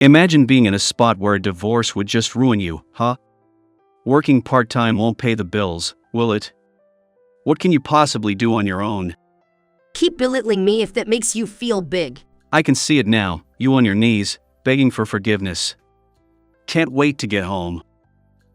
Imagine being in a spot where a divorce would just ruin you, huh? Working part-time won't pay the bills, will it? What can you possibly do on your own? Keep belittling me if that makes you feel big. I can see it now, you on your knees, begging for forgiveness. Can't wait to get home.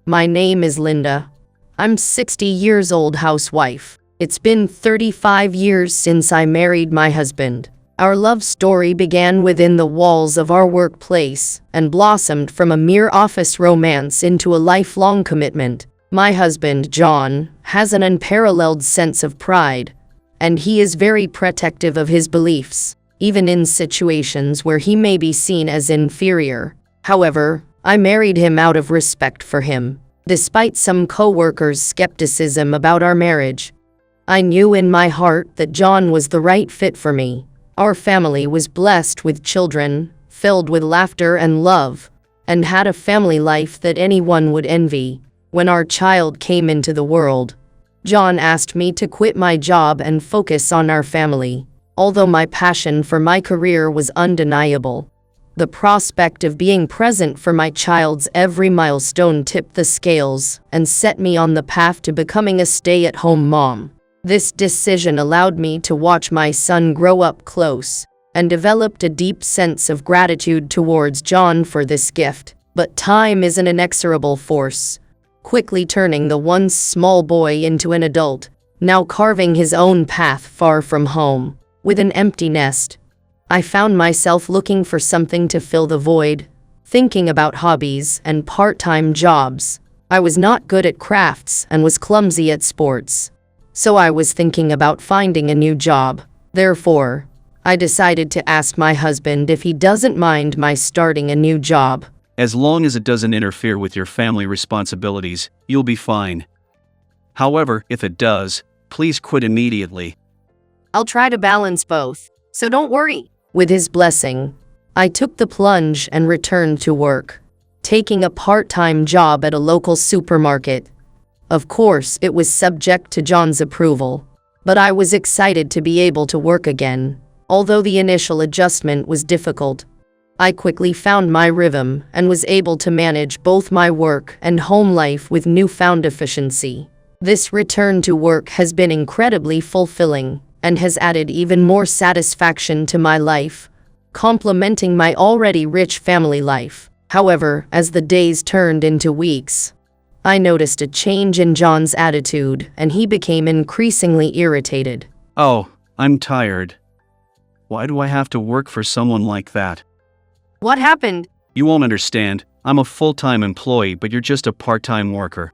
My name is Linda. I'm 60 years old housewife. It's been 35 years since I married my husband. Our love story began within the walls of our workplace and blossomed from a mere office romance into a lifelong commitment. My husband, John, has an unparalleled sense of pride, and he is very protective of his beliefs, even in situations where he may be seen as inferior. However, I married him out of respect for him. Despite some co-workers' skepticism about our marriage, I knew in my heart that John was the right fit for me. Our family was blessed with children, filled with laughter and love, and had a family life that anyone would envy. When our child came into the world, John asked me to quit my job and focus on our family. Although my passion for my career was undeniable, the prospect of being present for my child's every milestone tipped the scales and set me on the path to becoming a stay-at-home mom. This decision allowed me to watch my son grow up close and developed a deep sense of gratitude towards John for this gift. But time is an inexorable force, quickly turning the once small boy into an adult, now carving his own path far from home. With an empty nest, I found myself looking for something to fill the void, thinking about hobbies and part-time jobs. I was not good at crafts and was clumsy at sports, so I was thinking about finding a new job. Therefore, I decided to ask my husband if he doesn't mind my starting a new job. As long as it doesn't interfere with your family responsibilities, you'll be fine. However, if it does, please quit immediately. I'll try to balance both, so don't worry. With his blessing, I took the plunge and returned to work, taking a part-time job at a local supermarket. Of course, it was subject to John's approval, but I was excited to be able to work again. Although the initial adjustment was difficult, I quickly found my rhythm and was able to manage both my work and home life with newfound efficiency. This return to work has been incredibly fulfilling and has added even more satisfaction to my life, complementing my already rich family life. However, as the days turned into weeks, I noticed a change in John's attitude, and he became increasingly irritated. Oh, I'm tired. Why do I have to work for someone like that? What happened? You won't understand. I'm a full-time employee, but you're just a part-time worker.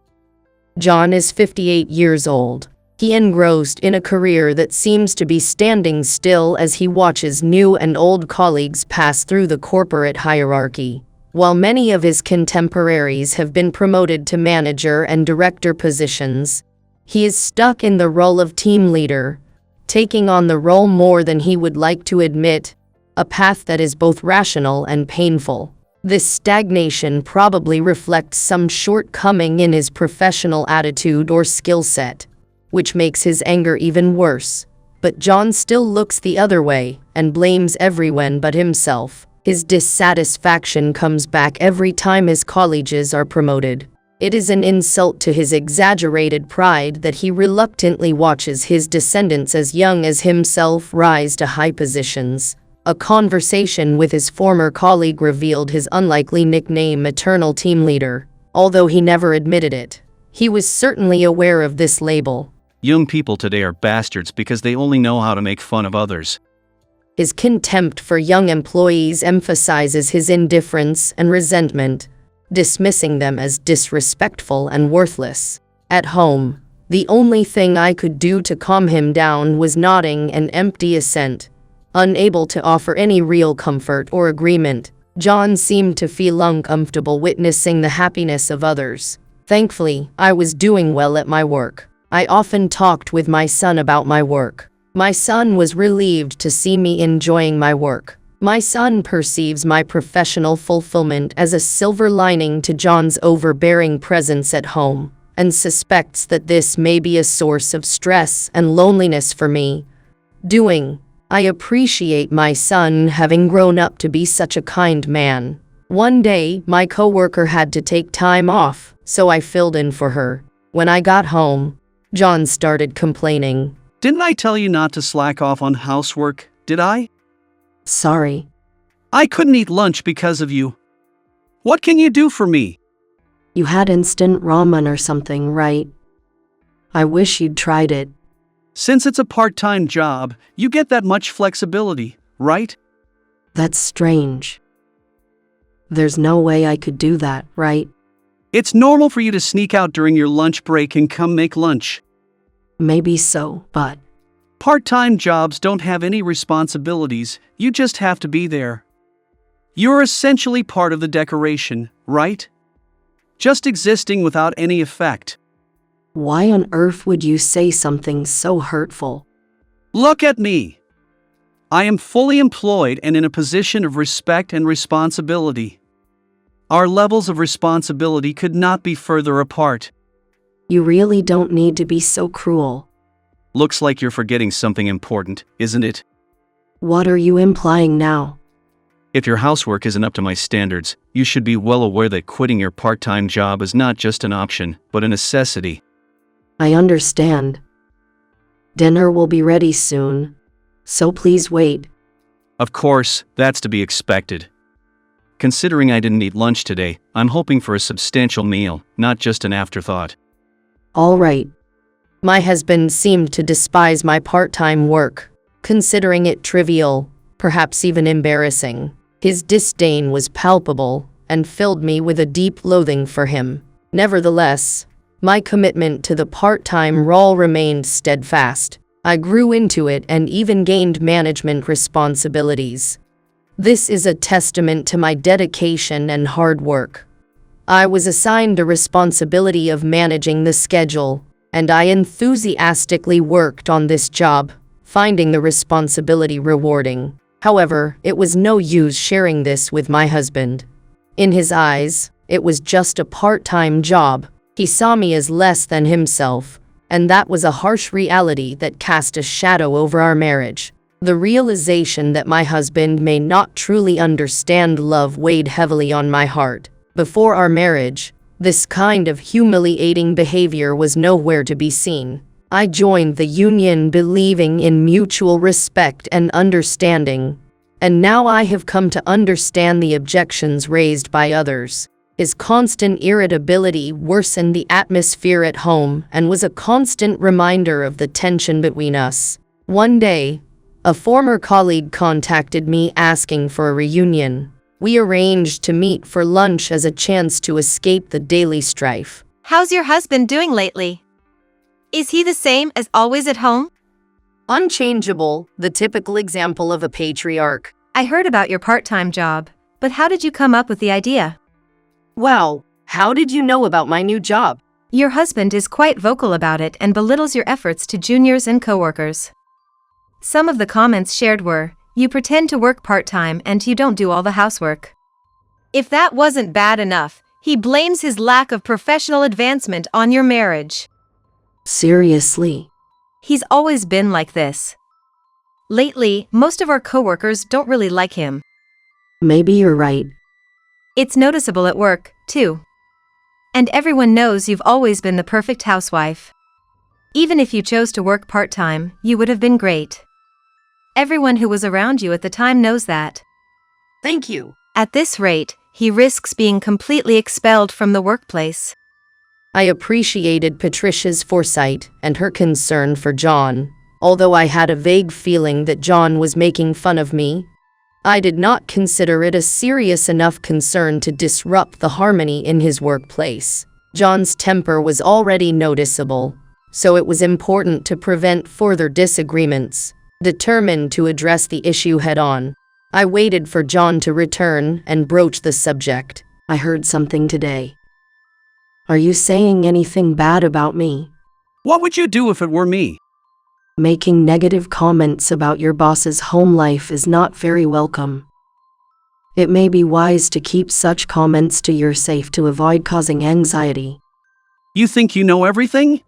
John is 58 years old. He engrossed in a career that seems to be standing still as he watches new and old colleagues pass through the corporate hierarchy. While many of his contemporaries have been promoted to manager and director positions, he is stuck in the role of team leader, taking on the role more than he would like to admit, a path that is both rational and painful. This stagnation probably reflects some shortcoming in his professional attitude or skill set, which makes his anger even worse. But John still looks the other way and blames everyone but himself. His dissatisfaction comes back every time his colleagues are promoted. It is an insult to his exaggerated pride that he reluctantly watches his descendants as young as himself rise to high positions. A conversation with his former colleague revealed his unlikely nickname, Eternal Team Leader. Although he never admitted it, he was certainly aware of this label. Young people today are bastards because they only know how to make fun of others. His contempt for young employees emphasizes his indifference and resentment, dismissing them as disrespectful and worthless. At home, the only thing I could do to calm him down was nodding an empty assent. Unable to offer any real comfort or agreement, John seemed to feel uncomfortable witnessing the happiness of others. Thankfully, I was doing well at my work. I often talked with my son about my work. My son was relieved to see me enjoying my work. My son perceives my professional fulfillment as a silver lining to John's overbearing presence at home, and suspects that this may be a source of stress and loneliness for me. I appreciate my son having grown up to be such a kind man. One day, my coworker had to take time off, so I filled in for her. When I got home, John started complaining. Didn't I tell you not to slack off on housework, did I? Sorry. I couldn't eat lunch because of you. What can you do for me? You had instant ramen or something, right? I wish you'd tried it. Since it's a part-time job, you get that much flexibility, right? That's strange. There's no way I could do that, right? It's normal for you to sneak out during your lunch break and come make lunch. Maybe so, but Part-time jobs don't have any responsibilities, you just have to be there. You're essentially part of the decoration, right? Just existing without any effect. why on earth would you say something so hurtful? Look at me. I am fully employed and in a position of respect and responsibility. Our levels of responsibility could not be further apart. You really don't need to be so cruel. Looks like you're forgetting something important, isn't it? What are you implying now? If your housework isn't up to my standards, you should be well aware that quitting your part-time job is not just an option, but a necessity. I understand. Dinner will be ready soon, so please wait. Of course, that's to be expected. Considering I didn't eat lunch today, I'm hoping for a substantial meal, not just an afterthought. All right. My husband seemed to despise my part-time work, considering it trivial, perhaps even embarrassing. His disdain was palpable and filled me with a deep loathing for him. Nevertheless, my commitment to the part-time role remained steadfast. I grew into it and even gained management responsibilities. This is a testament to my dedication and hard work. I was assigned the responsibility of managing the schedule, and I enthusiastically worked on this job, finding the responsibility rewarding. However, it was no use sharing this with my husband. In his eyes, it was just a part-time job. He saw me as less than himself, and that was a harsh reality that cast a shadow over our marriage. The realization that my husband may not truly understand love weighed heavily on my heart. Before our marriage, this kind of humiliating behavior was nowhere to be seen. I joined the union believing in mutual respect and understanding, and now I have come to understand the objections raised by others. His constant irritability worsened the atmosphere at home and was a constant reminder of the tension between us. One day, a former colleague contacted me asking for a reunion. We arranged to meet for lunch as a chance to escape the daily strife. How's your husband doing lately? Is he the same as always at home? Unchangeable, the typical example of a patriarch. I heard about your part-time job, but how did you come up with the idea? Wow, how did you know about my new job? Your husband is quite vocal about it and belittles your efforts to juniors and coworkers. Some of the comments shared were, "You pretend to work part-time and you don't do all the housework." If that wasn't bad enough, he blames his lack of professional advancement on your marriage. Seriously? He's always been like this. Lately, most of our coworkers don't really like him. Maybe you're right. It's noticeable at work, too. And everyone knows you've always been the perfect housewife. Even if you chose to work part-time, you would have been great. Everyone who was around you at the time knows that. Thank you. At this rate, he risks being completely expelled from the workplace. I appreciated Patricia's foresight and her concern for John. Although I had a vague feeling that John was making fun of me, I did not consider it a serious enough concern to disrupt the harmony in his workplace. John's temper was already noticeable, so it was important to prevent further disagreements. Determined to address the issue head-on, I waited for John to return and broach the subject. I heard something today. Are you saying anything bad about me? What would you do if it were me? Making negative comments about your boss's home life is not very welcome. It may be wise to keep such comments to yourself to avoid causing anxiety. You think you know everything?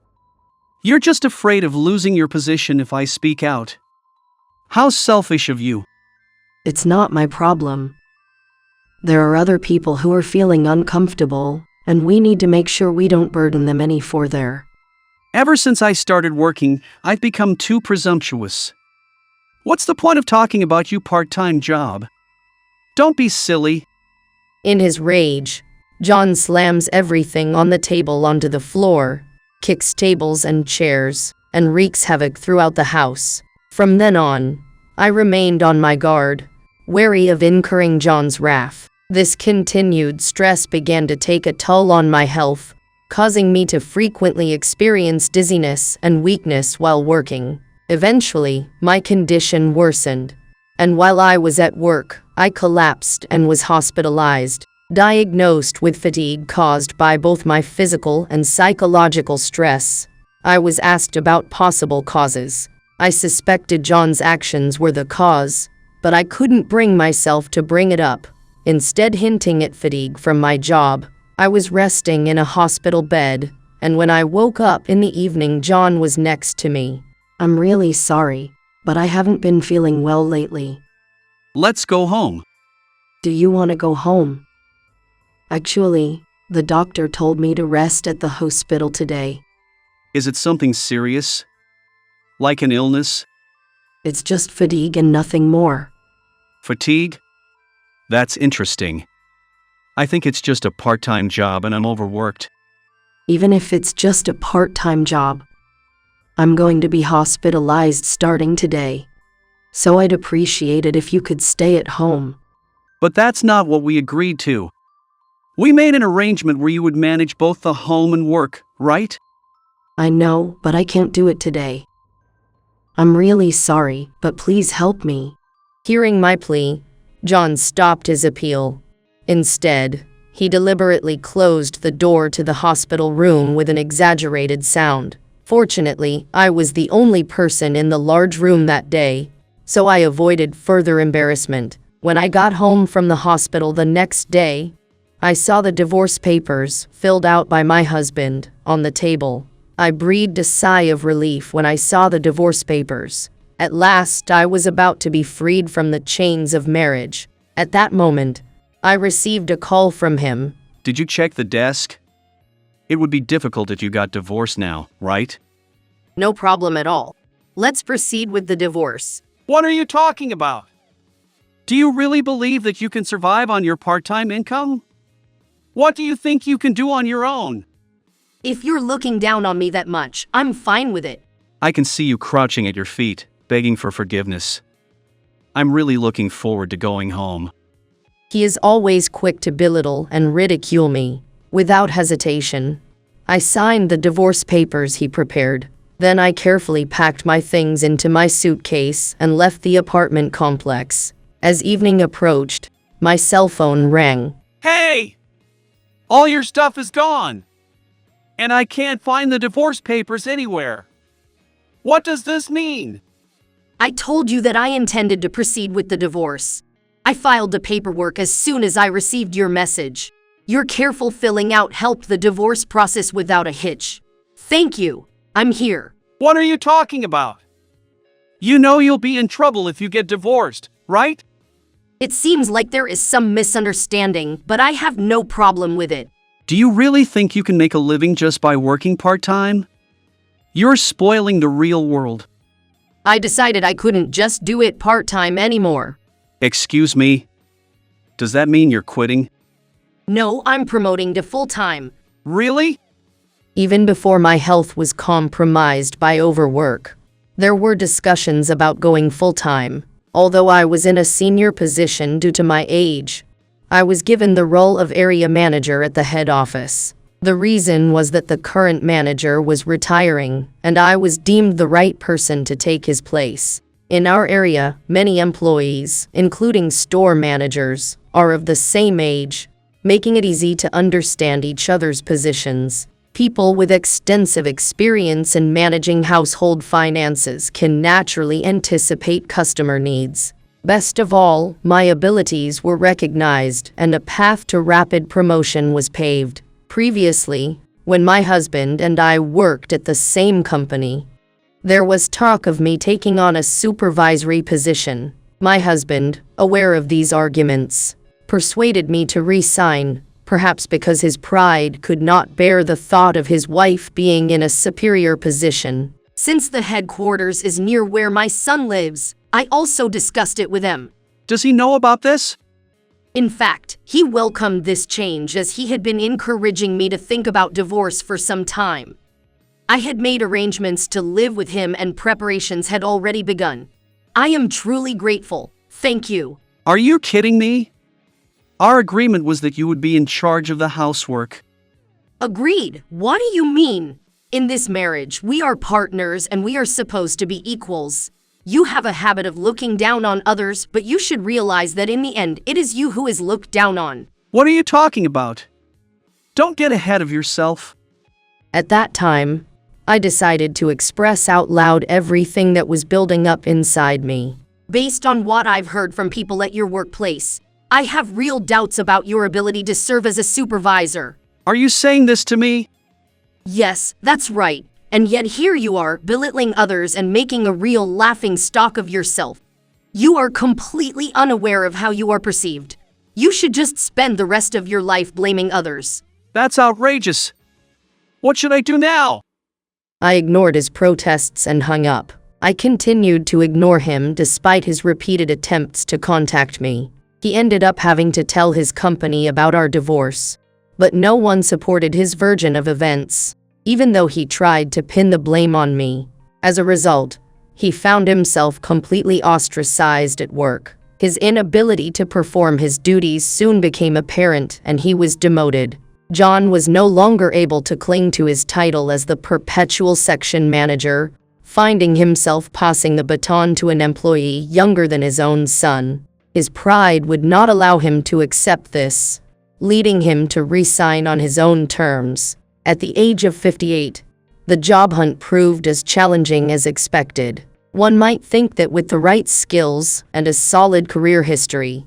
You're just afraid of losing your position if I speak out. How selfish of you. It's not my problem. There are other people who are feeling uncomfortable, and we need to make sure we don't burden them any further. Ever since I started working, I've become too presumptuous. What's the point of talking about your part-time job? Don't be silly. In his rage, John slams everything on the table onto the floor, kicks tables and chairs, and wreaks havoc throughout the house. From then on, I remained on my guard, wary of incurring John's wrath. This continued stress began to take a toll on my health, causing me to frequently experience dizziness and weakness while working. Eventually, my condition worsened, and while I was at work, I collapsed and was hospitalized, diagnosed with fatigue caused by both my physical and psychological stress. I was asked about possible causes. I suspected John's actions were the cause, but I couldn't bring myself to bring it up. Instead, hinting at fatigue from my job, I was resting in a hospital bed, and when I woke up in the evening, John was next to me. I'm really sorry, but I haven't been feeling well lately. Let's go home. Do you want to go home? Actually, the doctor told me to rest at the hospital today. Is it something serious? Like an illness? It's just fatigue and nothing more. Fatigue? That's interesting. I think it's just a part-time job and I'm overworked. Even if it's just a part-time job, I'm going to be hospitalized starting today. So I'd appreciate it if you could stay at home. But that's not what we agreed to. We made an arrangement where you would manage both the home and work, right? I know, but I can't do it today. I'm really sorry, but please help me. Hearing my plea, John stopped his appeal. Instead, he deliberately closed the door to the hospital room with an exaggerated sound. Fortunately, I was the only person in the large room that day, so I avoided further embarrassment. When I got home from the hospital the next day, I saw the divorce papers, filled out by my husband, on the table. I breathed a sigh of relief when I saw the divorce papers. At last, I was about to be freed from the chains of marriage. At that moment, I received a call from him. Did you check the desk? It would be difficult if you got divorced now, right? No problem at all. Let's proceed with the divorce. What are you talking about? Do you really believe that you can survive on your part-time income? What do you think you can do on your own? If you're looking down on me that much, I'm fine with it. I can see you crouching at your feet, begging for forgiveness. I'm really looking forward to going home. He is always quick to belittle and ridicule me. Without hesitation, I signed the divorce papers he prepared. Then I carefully packed my things into my suitcase and left the apartment complex. As evening approached, my cell phone rang. Hey! All your stuff is gone! And I can't find the divorce papers anywhere. What does this mean? I told you that I intended to proceed with the divorce. I filed the paperwork as soon as I received your message. Your careful filling out helped the divorce process without a hitch. Thank you. I'm here. What are you talking about? You know you'll be in trouble if you get divorced, right? It seems like there is some misunderstanding, but I have no problem with it. Do you really think you can make a living just by working part-time? You're spoiling the real world. I decided I couldn't just do it part-time anymore. Excuse me? Does that mean you're quitting? No, I'm promoting to full-time. Really? Even before my health was compromised by overwork, there were discussions about going full-time. Although I was in a senior position due to my age, I was given the role of area manager at the head office. The reason was that the current manager was retiring, and I was deemed the right person to take his place. In our area, many employees, including store managers, are of the same age, making it easy to understand each other's positions. People with extensive experience in managing household finances can naturally anticipate customer needs. Best of all, my abilities were recognized and a path to rapid promotion was paved. Previously, when my husband and I worked at the same company, there was talk of me taking on a supervisory position. My husband, aware of these arguments, persuaded me to resign, perhaps because his pride could not bear the thought of his wife being in a superior position. Since the headquarters is near where my son lives, I also discussed it with him. Does he know about this? In fact, he welcomed this change as he had been encouraging me to think about divorce for some time. I had made arrangements to live with him and preparations had already begun. I am truly grateful. Thank you. Are you kidding me? Our agreement was that you would be in charge of the housework. Agreed. What do you mean? In this marriage, we are partners and we are supposed to be equals. You have a habit of looking down on others, but you should realize that in the end, it is you who is looked down on. What are you talking about? Don't get ahead of yourself. At that time, I decided to express out loud everything that was building up inside me. Based on what I've heard from people at your workplace, I have real doubts about your ability to serve as a supervisor. Are you saying this to me? Yes, that's right. And yet here you are, belittling others and making a real laughing stock of yourself. You are completely unaware of how you are perceived. You should just spend the rest of your life blaming others. That's outrageous. What should I do now? I ignored his protests and hung up. I continued to ignore him despite his repeated attempts to contact me. He ended up having to tell his company about our divorce. But no one supported his version of events, even though he tried to pin the blame on me. As a result, he found himself completely ostracized at work. His inability to perform his duties soon became apparent and he was demoted. John was no longer able to cling to his title as the perpetual section manager, finding himself passing the baton to an employee younger than his own son. His pride would not allow him to accept this, leading him to resign on his own terms. At the age of 58, the job hunt proved as challenging as expected. One might think that with the right skills and a solid career history,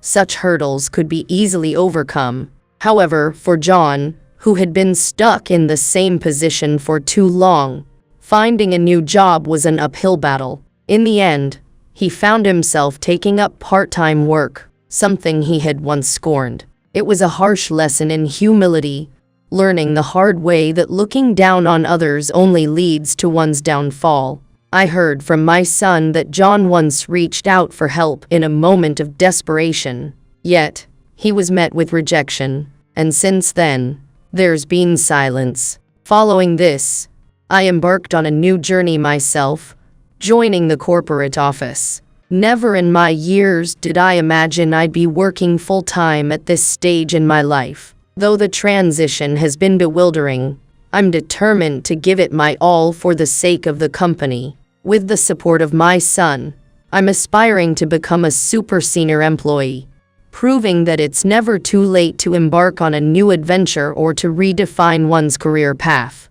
such hurdles could be easily overcome. However, for John, who had been stuck in the same position for too long, finding a new job was an uphill battle. In the end, he found himself taking up part-time work, something he had once scorned. It was a harsh lesson in humility, learning the hard way that looking down on others only leads to one's downfall. I heard from my son that John once reached out for help in a moment of desperation, yet he was met with rejection, and since then, there's been silence. Following this, I embarked on a new journey myself, joining the corporate office. Never in my years did I imagine I'd be working full-time at this stage in my life. Though the transition has been bewildering, I'm determined to give it my all for the sake of the company. With the support of my son, I'm aspiring to become a super senior employee, proving that it's never too late to embark on a new adventure or to redefine one's career path.